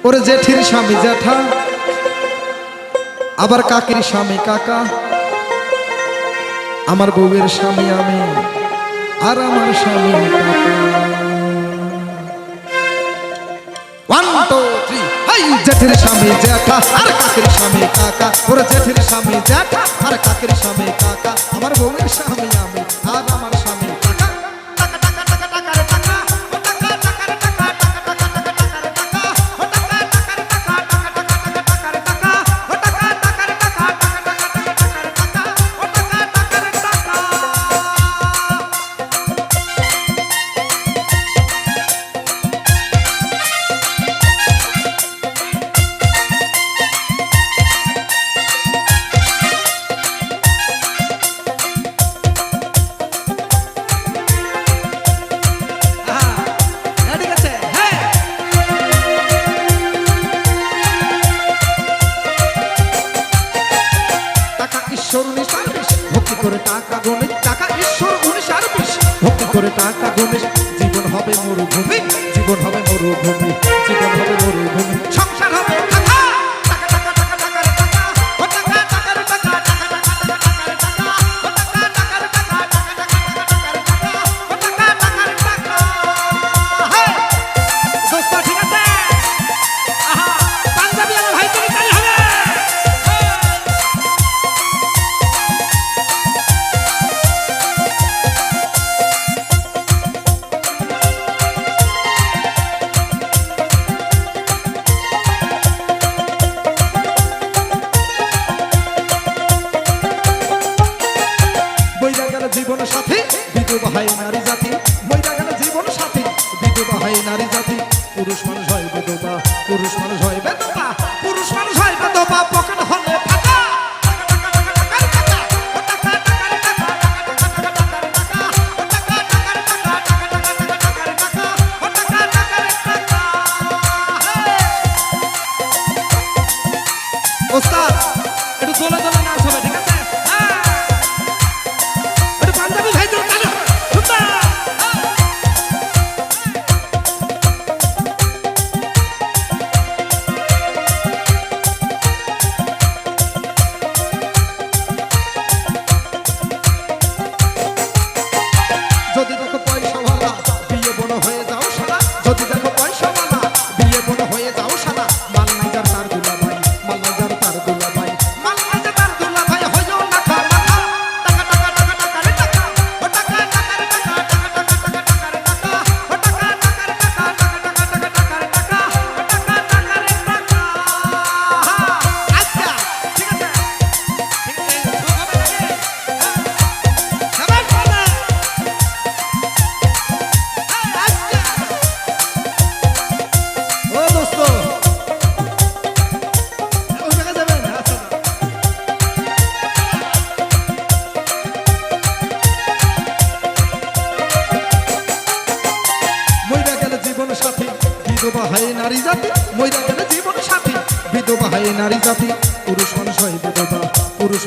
ওরে জেঠির স্বামী জ্যাঠা, আবার কাকির স্বামী কাকা, আমার বউয়ের স্বামী আমি, আর আমার স্বামী কাকা। 1 2 3 হাই! জেঠির স্বামী জ্যাঠা আর কাকির স্বামী কাকা, ওরে জেঠির স্বামী জ্যাঠা আর কাকির স্বামী কাকা, আমার বউয়ের স্বামী আমি, আর আমার স্বামী কাকা। ভক্তি করে টাকা গণেশ, টাকা ঈশ্বর 19 আর 20, ভক্তি করে টাকা গণেশ, জীবন হবে মরুভূমি, জীবন হবে মরুভূমি, জীবন হবে মরুভূমি, সংসার হবে টাকা টাকা টাকা টাকা টাকা টাকা, ও টাকা টাকার টাকা টাকা টাকা টাকা টাকা, ও টাকা টাকার টাকা টাকা টাকা টাকা, ও টাকা টাকার টাকা। হ্যাঁ দোস্ত ঠিক আছে, আহা পাঞ্জাবি আমার ভাই তুমি তাই হবে। জীবন সাথী বিধবা হয় নারী জাতি, মইরা গেল জীবন সাথী বিধবা হয় নারী জাতি, পুরুষ মানুষ হয় বিধবা, পুরুষ মানুষ হয় বিধবা, পুরুষ মানুষ হয় বিধবা, পকেট হলে ফাঁকা। ওস্তাদ একটু দোলে দোলে নাচ হবে, ঠিক আছে? যদি দেখো পয়সাওয়ালা বিয়ে বড় হয়ে যাও সারা, যদি দেখো পয়সাওয়ালা বিয়ে বড় হয়ে যাও সারা, মাল নাই যার তার দুলা ভাই, মাল নাই যার তার দুলা ভাই, মাল নাই যার তার দুলা ভাই, হইও না খা না খা। টাকা টাকা টাকা টাকা রে টাকা, ও টাকা টাকার টাকা টাকা টাকা টাকা টাকা রে টাকা, ও টাকা টাকার টাকা টাকা টাকা টাকা টাকা রে টাকা, ও টাকা টাকা রে টাকা। আচ্ছা ঠিক আছে, ঠিক আছে শুরু হবে নাকি? সবাই বলে জীবন সাথী বিধবা হয় নারী জাতি, মইরা গেলে জীবন সাথী বিধবা হয় নারী জাতি, পুরুষ মানুষ হয় বিধবা, পুরুষ